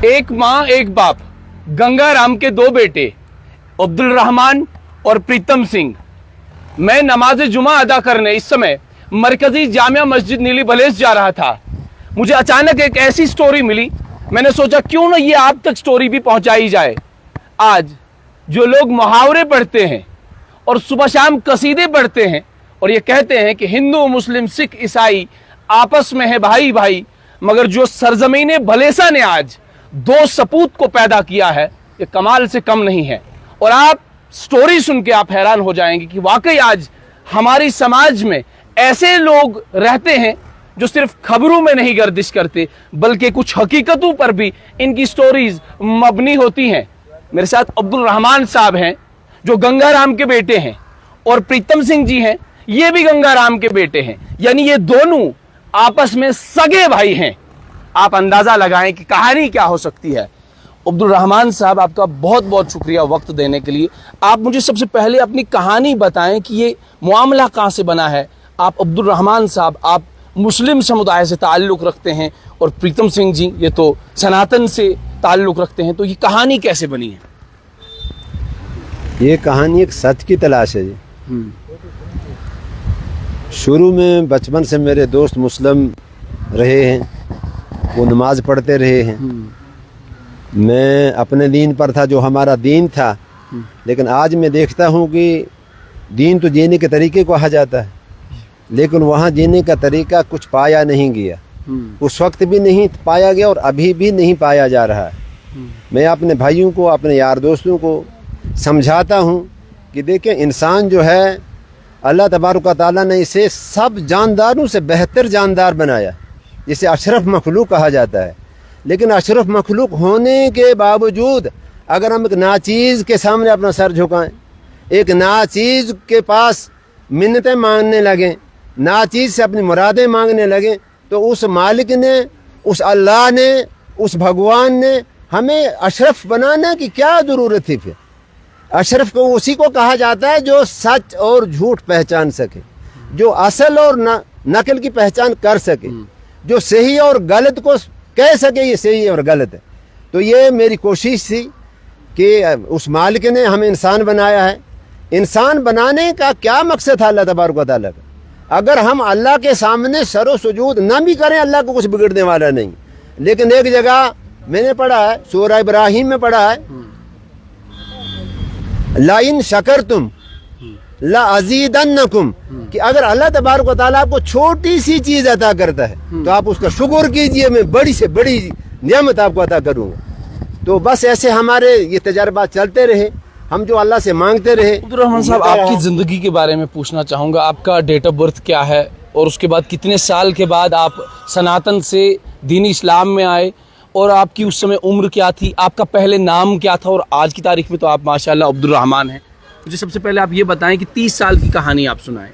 एक माँ एक बाप, गंगाराम के दो बेटे अब्दुल रहमान और प्रीतम सिंह। मैं नमाज जुमा अदा करने इस समय मरकजी जामिया मस्जिद नीली बलेस जा रहा था। मुझे अचानक एक ऐसी स्टोरी मिली, मैंने सोचा क्यों ना ये आप तक स्टोरी भी पहुंचाई जाए। आज जो लोग मुहावरे पढ़ते हैं और सुबह शाम कसीदे पढ़ते हैं और ये कहते हैं कि हिंदू मुस्लिम सिख ईसाई आपस में है भाई भाई, मगर जो सरजमीने भलेसा ने आज दो सपूत को पैदा किया है ये कमाल से कम नहीं है। और आप स्टोरी सुन के आप हैरान हो जाएंगे कि वाकई आज हमारी समाज में ऐसे लोग रहते हैं जो सिर्फ खबरों में नहीं गर्दिश करते बल्कि कुछ हकीकतों पर भी इनकी स्टोरीज मबनी होती हैं। मेरे साथ अब्दुल रहमान साहब हैं जो गंगाराम के बेटे हैं और प्रीतम सिंह जी हैं, ये भी गंगाराम के बेटे हैं, यानी ये दोनों आपस में सगे भाई हैं। आप अंदाजा लगाएं कि कहानी क्या हो सकती है। अब्दुल रहमान साहब, आपका बहुत बहुत शुक्रिया वक्त देने के लिए। आप मुझे सबसे पहले अपनी कहानी बताएं कि ये मामला कहाँ से बना है। आप अब्दुल रहमान साहब, आप मुस्लिम समुदाय से ताल्लुक़ रखते हैं और प्रीतम सिंह जी ये तो सनातन से ताल्लुक़ रखते हैं, तो ये कहानी कैसे बनी है? ये कहानी एक सच की तलाश है जी। शुरू में बचपन से मेरे दोस्त मुस्लिम रहे हैं, वो नमाज पढ़ते रहे हैं। मैं अपने दीन पर था, जो हमारा दीन था, लेकिन आज मैं देखता हूँ कि दीन तो जीने के तरीके को कहा जाता है, लेकिन वहाँ जीने का तरीका कुछ पाया नहीं गया। उस वक्त भी नहीं पाया गया और अभी भी नहीं पाया जा रहा है। मैं अपने भाइयों को, अपने यार दोस्तों को समझाता हूँ कि देखें, इंसान जो है अल्लाह तबारक व तआला ने इसे सब जानदारों से बेहतर जानदार बनाया, जिसे अशरफ मखलूक कहा जाता है। लेकिन अशरफ मखलूक होने के बावजूद अगर हम एक नाचीज़ के सामने अपना सर झुकाएं, एक नाचीज़ के पास मिन्नतें मांगने लगें, नाचीज़ से अपनी मुरादें मांगने लगें, तो उस मालिक ने, उस अल्लाह ने, उस भगवान ने हमें अशरफ बनाने की क्या ज़रूरत थी? फिर अशरफ को उसी को कहा जाता है जो सच और झूठ पहचान सके, जो असल और नकल की पहचान कर सके, जो सही और गलत को कह सके ये सही और गलत है। तो ये मेरी कोशिश थी कि उस मालिक ने हमें इंसान बनाया है। इंसान बनाने का क्या मकसद था अल्लाह तबारक व तआला का? अगर हम अल्लाह के सामने सरो सुजूद ना भी करें, अल्लाह को कुछ बिगड़ने वाला नहीं। लेकिन एक जगह मैंने पढ़ा है, सूरह इब्राहिम में पढ़ा है, लाइन शकरतुम ला अज़ीदन्नकुम, कि अगर अल्लाह तबारक व तआला आपको छोटी सी चीज़ अता करता है तो आप उसका शुक्र कीजिए, मैं बड़ी से बड़ी नियामत आपको अता करूँगा। तो बस ऐसे हमारे ये तजर्बा चलते रहे, हम जो अल्लाह से मांगते रहे। अब्दुल रहमान साहब, आपकी ज़िंदगी के बारे में पूछना चाहूँगा। आपका डेट ऑफ बर्थ क्या है और उसके बाद कितने साल के बाद आप सनातन से दीन इस्लाम में आए और आपकी उस समय उम्र क्या थी, आपका पहले नाम क्या था और आज की तारीख में तो आप माशाल्लाह अब्दुल रहमान हैं। मुझे सबसे पहले आप ये बताएं कि 30 साल की कहानी आप सुनाएं।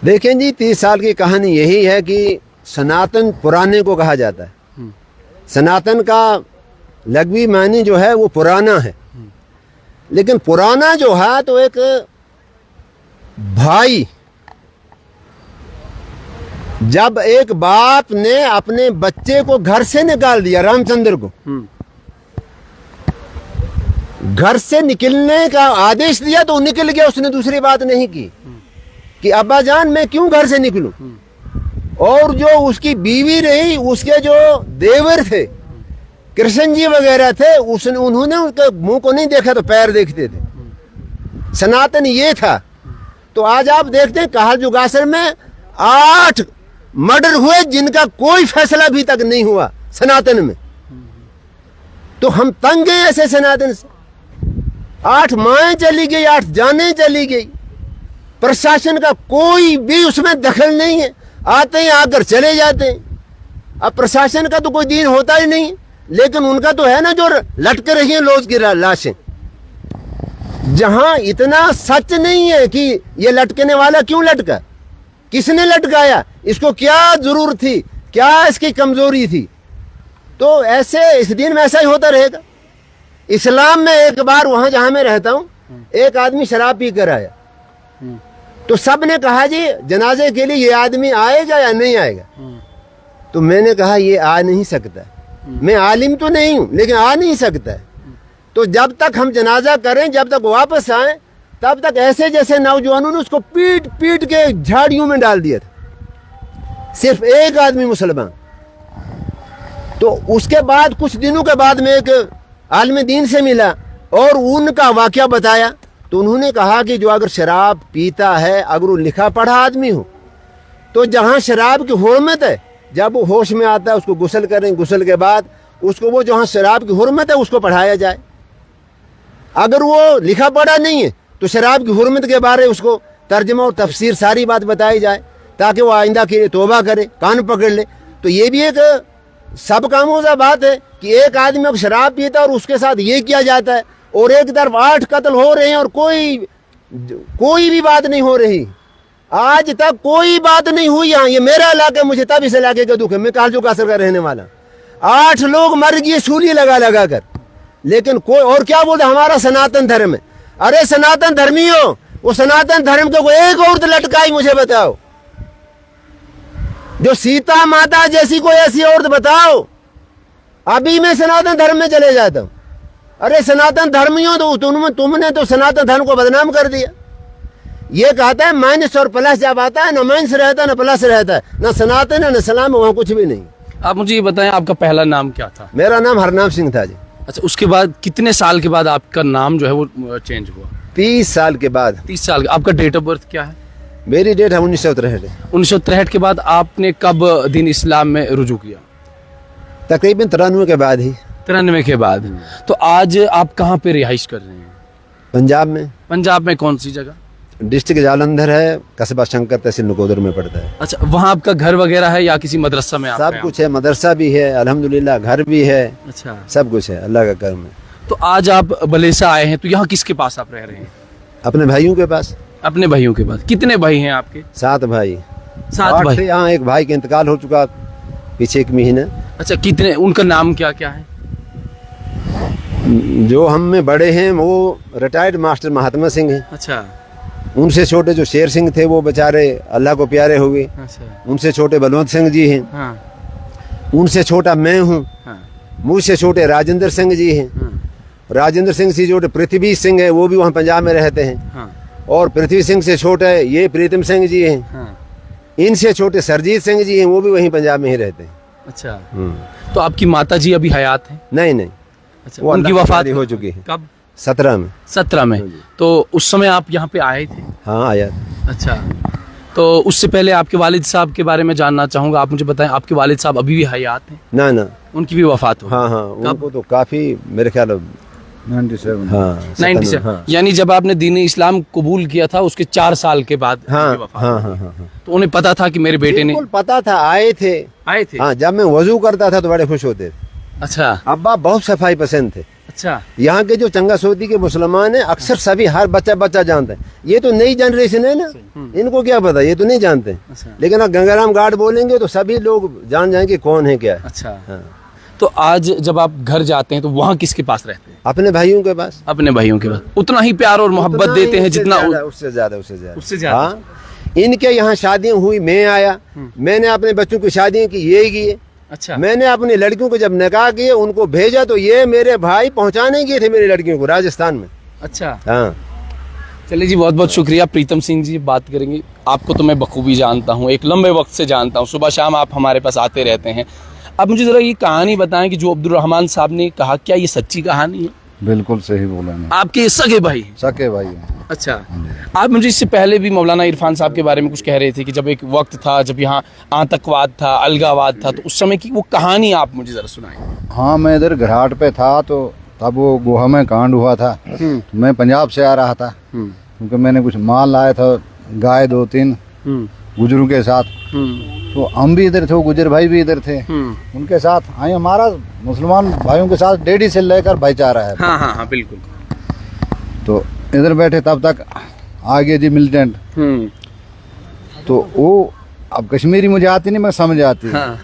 देखें जी, 30 साल की कहानी यही है कि सनातन पुराने को कहा जाता है। सनातन का लघवी मानी जो है वो पुराना है, लेकिन पुराना जो है तो एक भाई, जब एक बाप ने अपने बच्चे को घर से निकाल दिया, रामचंद्र को घर से निकलने का आदेश दिया तो निकल गया, उसने दूसरी बात नहीं की कि अब्बा जान मैं क्यों घर से निकलूं। और जो उसकी बीवी रही, उसके जो देवर थे, कृष्ण जी वगैरह थे, उन्होंने उनके मुंह को नहीं देखा तो पैर देखते थे। सनातन ये था। तो आज आप देखते हैं कहाल जुगासर में 8 मर्डर हुए जिनका कोई फैसला अभी तक नहीं हुआ सनातन में। तो हम तंग हैं ऐसे सनातन से। 8 माएँ चली गई, 8 जानें चली गई, प्रशासन का कोई भी उसमें दखल नहीं है। आते हैं आकर चले जाते हैं। अब प्रशासन का तो कोई दीन होता ही नहीं, लेकिन उनका तो है ना जो लटक रही है लोग की लाशें। जहां इतना सच नहीं है कि ये लटकने वाला क्यों लटका, किसने लटकाया, इसको क्या जरूरत थी, क्या इसकी कमजोरी थी, तो ऐसे इस दिन में ऐसा ही होता रहेगा। इस्लाम में एक बार वहां जहां मैं रहता हूं, एक आदमी शराब पी कर आया, तो सब ने कहा जी जनाजे के लिए ये आदमी आएगा या नहीं आएगा। तो मैंने कहा ये आ नहीं सकता, मैं आलिम तो नहीं हूँ लेकिन आ नहीं सकता है। तो जब तक हम जनाजा करें, जब तक वापस आए, तब तक ऐसे जैसे नौजवानों ने उसको पीट पीट के झाड़ियों में डाल दिया था, सिर्फ एक आदमी मुसलमान। तो उसके बाद कुछ दिनों के बाद में एक आलिम दीन से मिला और उनका वाकया बताया। तो उन्होंने कहा कि जो अगर शराब पीता है, अगर वो लिखा पढ़ा आदमी हो, तो जहाँ शराब की हुर्मत है, जब वो होश में आता है उसको गुस्ल करें, गुस्ल के बाद उसको वो जहाँ शराब की हुर्मत है उसको पढ़ाया जाए। अगर वो लिखा पढ़ा नहीं है तो शराब की हुर्मत के बारे उसको तर्जमा और तफसीर सारी बात बताई जाए, ताकि वो आइंदा के लिए तौबा करे, कान पकड़ ले। तो ये भी एक सब कामोजा बात है कि एक आदमी अब शराब पीता है और उसके साथ ये किया जाता है, और एक तरफ 8 कत्ल हो रहे हैं और कोई भी बात नहीं हो रही। आज तक कोई बात नहीं हुई। यहाँ ये मेरा इलाका, मुझे तब इस इलाके का दुख है। मैं कालजो कासर का रहने वाला, 8 लोग मर गए सूली लगा लगा कर, लेकिन कोई और क्या बोलते हमारा सनातन धर्म है। अरे सनातन धर्मियों, वो सनातन धर्म को एक औरत लटकाई मुझे बताओ, जो सीता माता जैसी कोई ऐसी औरत बताओ, अभी मैं सनातन धर्म में चले जाता हूं। अरे सनातन धर्मियों, तो तुमने तो सनातन धर्म को बदनाम कर दिया। ये कहता है माइनस और प्लस जब आता है, ना माइनस रहता है ना प्लस रहता है, ना सनातन है ना सलाम, वहां कुछ भी नहीं। आप मुझे ये बताएं, आपका पहला नाम क्या था? मेरा नाम हरनाम सिंह था जी। अच्छा, उसके बाद कितने साल के बाद आपका नाम जो है वो चेंज हुआ? 30 साल के बाद। 30 साल। आपका डेट ऑफ बर्थ क्या है? मेरी डेट है 1963। 1963 के बाद आपने कब दीन इस्लाम में रुजू किया? तकरीबन 93 के बाद ही। 93 के बाद। तो आज आप कहाँ पे रिहाइश कर रहे हैं? पंजाब में। पंजाब में कौन सी जगह? डिस्ट्रिक्ट जालंधर है, कस्बा शंकर, तहसील नकोदर में पड़ता है। अच्छा, वहाँ आपका घर वगैरह है या किसी मदरसा में? सब कुछ है, मदरसा भी है अल्हम्दुलिल्लाह, घर भी है। अच्छा, सब कुछ है, अल्लाह का करम है। तो आज आप बलेसा आए हैं, तो यहाँ किसके पास आप रह रहे हैं? अपने भाइयों के पास। अपने भाइयों के पास। कितने भाई हैं आपके? 7 भाई। 7 भाई। यहाँ एक भाई का इंतकाल हो चुका पीछे 1 महीना। अच्छा, कितने? उनका नाम क्या क्या है? जो हम में बड़े हैं वो रिटायर्ड मास्टर महात्मा सिंह हैं। अच्छा। उनसे छोटे जो शेर सिंह थे वो बेचारे अल्लाह को प्यारे हो गए। अच्छा। उनसे छोटे बलवंत सिंह जी हैं। हाँ। उनसे छोटा मैं हूँ। हाँ। मुझसे छोटे राजेंद्र सिंह जी हैं। हाँ। राजेंद्र सिंह से छोटे पृथ्वी सिंह है, वो भी वहाँ पंजाब में रहते हैं। हाँ। और पृथ्वी सिंह से छोटे ये प्रीतम सिंह जी हैं। हाँ। इनसे छोटे सरजीत सिंह जी हैं, वो भी वहीं पंजाब में ही रहते हैं। अच्छा। तो आपकी माता जी अभी हयात हैं? नहीं। अच्छा, वो उनकी वफात हो चुकी है। कब? 17 में। 17 में। तो उस समय आप यहाँ पे आए थे? हाँ आया। अच्छा, तो उससे पहले आपके वालिद साहब के बारे में जानना चाहूँगा। आप मुझे बताएं, आपके वालिद साहब अभी भी हयात हैं? ना, उनकी भी वफात हो? हाँ, उनको तो काफी मेरे ख्याल 97। हाँ 97। हाँ। यानी जब आपने दीन इस्लाम कबूल किया था उसके 4 साल के बाद हाँ, उनकी वफात हो गई। हाँ। तो उन्हें पता था कि मेरे बेटे ने? बिल्कुल पता था, आए थे। हाँ, जब मैं वजू करता था तो बड़े खुश होते थे। अच्छा। अब्बा बहुत सफाई पसंद थे। अच्छा। यहाँ के जो चंगा सऊदी के मुसलमान हैं, अक्सर सभी हर बच्चा जानता है। ये तो नई जनरेशन है ना, इनको क्या पता, ये तो नहीं जानते। अच्छा। लेकिन अगर गंगाराम गार्ड बोलेंगे तो सभी लोग जान जाएंगे कौन है क्या है। अच्छा। हाँ। तो आज जब आप घर जाते हैं तो वहाँ किसके पास रहते हैं? अपने भाइयों के पास। अपने भाइयों के पास उतना ही प्यार और मोहब्बत देते हैं जितना उससे ज्यादा। उससे ज्यादा। हाँ, इनके यहाँ शादियां हुई, मैं आया, मैंने अपने बच्चों की शादियां की, ये किए। अच्छा। मैंने अपनी लड़कियों को जब निकाह किए उनको भेजा तो ये मेरे भाई पहुंचाने गए थे मेरी लड़कियों को राजस्थान में। अच्छा। हाँ। चलिए जी, बहुत बहुत शुक्रिया। प्रीतम सिंह जी बात करेंगे। आपको तो मैं बखूबी जानता हूँ, एक लंबे वक्त से जानता हूँ, सुबह शाम आप हमारे पास आते रहते हैं। अब मुझे ज़रा ये कहानी बताएं कि जो अब्दुल रहमान साहब ने कहा, क्या ये सच्ची कहानी है? बिल्कुल सही बोला ना। आपके सगे भाई हैं? सके भाई हैं। अच्छा। आप मुझे इससे पहले भी मौलाना इरफान साहब के बारे में कुछ कह रहे थे कि जब एक वक्त था जब यहाँ आतंकवाद था, अलगावाद था, तो उस समय की वो कहानी आप मुझे ज़रा सुनाएं। हाँ, मैं इधर घराट पे था तो तब वो गोहा में कांड हुआ था। तो मैं पंजाब से आ रहा था क्योंकि मैंने कुछ माल लाया था, गाय 2-3 गुजरों के साथ। तो हम भी इधर थे, वो गुजर भाई भी इधर थे, उनके साथ आए। हमारा मुसलमान भाइयों के साथ डेढ़ी से लेकर भाईचारा है। हाँ, बिल्कुल। तो इधर बैठे तब तक आगे जी मिलिटेंट। तो वो अब कश्मीरी मुझे आती नहीं, मैं समझ आती। हाँ।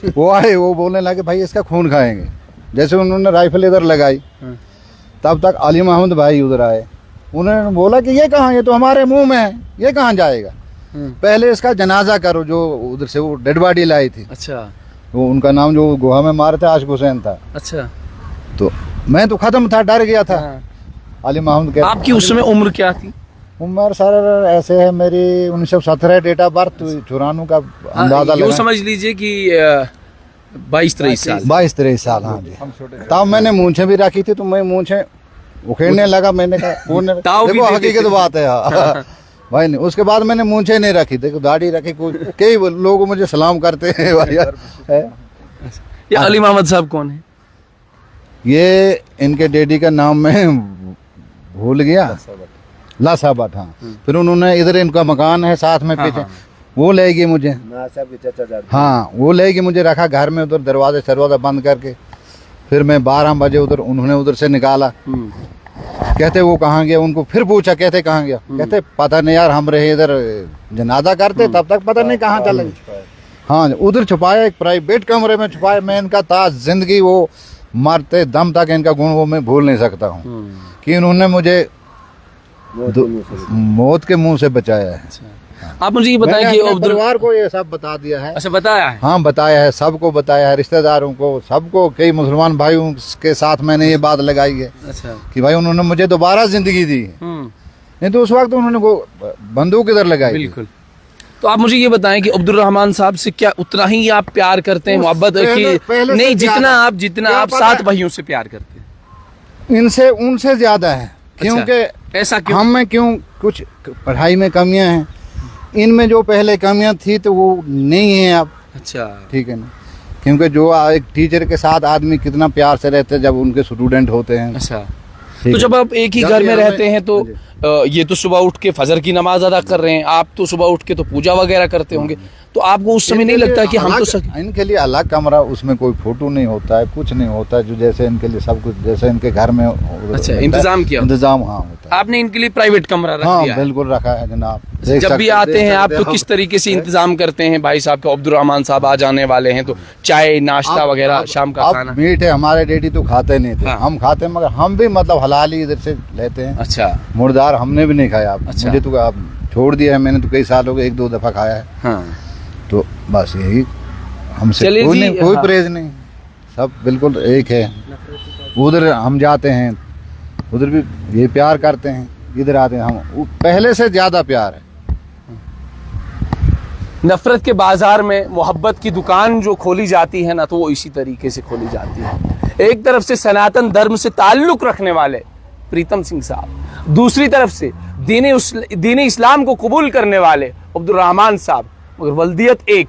वो आए, वो बोलने लगे भाई इसका खून खाएंगे। जैसे उन्होंने राइफल इधर लगाई, तब तक अली मोहम्मद भाई उधर आए। उन्होंने बोला कि ये कहाँ, ये तो हमारे मुंह में है, ये कहाँ जाएगा, पहले इसका जनाजा करो। जो उधर से वो डेड बॉडी लाई थी। अच्छा। वो उनका नाम जो गोवा में मारे थे आशिक हुसैन था। अच्छा। तो मैं तो खत्म था, डर गया था। हाँ। अली महमूद के आपकी उस समय उम्र क्या थी? उम्र सर ऐसे है मेरी 1917 डेट ऑफ बर्थ, 94 का अंदाजा यूँ लगा। समझ लीजिए कि 22-23 साल। 22-23 साल, हाँ जी। तब मैंने मूंछें भी रखी थी, तो मैं मूंछें उखेड़ने लगा। मैंने कहा ताव भी देखो देते हकीकत बात है हाँ। भाई नहीं, उसके बाद मैंने मूंछें नहीं रखी, देखो दाढ़ी रखी। कई लोग मुझे सलाम करते हैं भाई है। ये अली मोहम्मद साहब कौन है? ये इनके डैडी का नाम मैं भूल गया, लासा भट्ट। हाँ, फिर उन्होंने इधर इनका मकान है साथ में पीछे, वो ले गए मुझे। हाँ, वो ले गए मुझे, रखा घर में उधर, दरवाजा बंद करके। फिर मैं 12 बजे उधर, उन्होंने उधर से निकाला। कहते वो कहाँ गया, उनको फिर पूछा कहते कहाँ गया, कहते पता नहीं यार, हम रहे इधर जनाजा करते, तब तक पता नहीं कहाँ चले। हाँ, उधर छुपाया, एक प्राइवेट कमरे में छुपाया। मैं इनका ताज जिंदगी, वो मरते दम तक इनका गुण वो मैं भूल नहीं सकता हूँ कि इन्होंने मुझे मौत के मुंह से बचाया है। आप मुझे ये बताएं कि अपने परिवार को ये सब बता दिया है। अच्छा, बताया है? हाँ, बताया है, सबको बताया है, रिश्तेदारों को, सबको। कई मुसलमान भाइयों के साथ मैंने ये बात लगाई है। अच्छा। कि भाई उन्होंने मुझे दोबारा जिंदगी दी, नहीं तो उस वक्त उन्होंने वो बंदूक इधर लगाई। बिल्कुल। तो आप मुझे ये बताएं कि अब्दुल रहमान साहब से क्या उतना ही आप प्यार करते हैं, मोहब्बत की? नहीं, जितना आप 7 भाइयों से प्यार करते हैं, इनसे उनसे ज्यादा है। क्योंकि ऐसा क्यों? हम में क्यों, कुछ पढ़ाई में कमियां हैं, इनमें जो पहले कमियां थी तो वो नहीं है अब। अच्छा, ठीक है ना, क्योंकि जो एक टीचर के साथ आदमी कितना प्यार से रहते हैं जब उनके स्टूडेंट होते हैं। अच्छा। तो जब आप एक ही घर में रहते हैं तो ये तो सुबह उठ के फजर की नमाज अदा कर रहे हैं, आप तो सुबह उठ के तो पूजा वगैरह करते होंगे, तो आपको उस समय नहीं लगता कि हम तो इनके लिए अलग कमरा, उसमें कोई फोटो नहीं होता है, कुछ नहीं होता है, जो जैसे इनके लिए सब कुछ जैसे इनके घर में अच्छा इंतजाम किया, इंतजाम हाँ होता है। आपने इनके लिए प्राइवेट कमरा रख हाँ, दिया है? बिल्कुल रखा है जनाब। जब भी आते हैं आप तो किस तरीके से इंतजाम करते हैं? भाई साहब का, अब्दुल रहमान साहब आ जाने वाले हैं तो चाय नाश्ता वगैरह, शाम का खाना? मीट है, हमारे डैडी तो खाते नहीं थे। हम खाते, मगर हम भी मतलब हलाल ही इधर से लेते हैं। अच्छा। मुर्दार हमने भी नहीं खाया। अच्छा। मुझे तो अब छोड़ दिया है मैंने, तो कई साल हो गए, 1-2 दफा खाया है। हाँ। तो बस यही, हमसे कोई परहेज नहीं, सब बिल्कुल एक है। उधर हम जाते हैं, उधर भी ये प्यार करते हैं, इधर आते हैं हम पहले से ज्यादा प्यार है। नफरत के बाजार में मोहब्बत की दुकान जो खोली जाती है ना, तो वो इसी तरीके से खोली जाती है। एक तरफ से सनातन धर्म से ताल्लुक रखने वाले प्रीतम सिंह साहब, दूसरी तरफ से दीन इस्लाम को कबूल करने वाले अब्दुल रहमान साहब, मगर वल्दियत एक।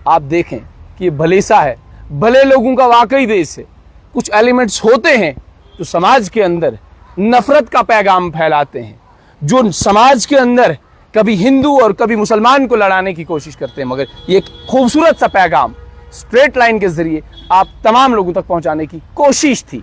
आप देखें कि ये भलेसा है, भले लोगों का वाकई देश है। कुछ एलिमेंट्स होते हैं जो समाज के अंदर नफरत का पैगाम फैलाते हैं, जो समाज के अंदर कभी हिंदू और कभी मुसलमान को लड़ाने की कोशिश करते हैं, मगर ये खूबसूरत सा पैगाम स्ट्रेट लाइन के जरिए आप तमाम लोगों तक पहुंचाने की कोशिश थी।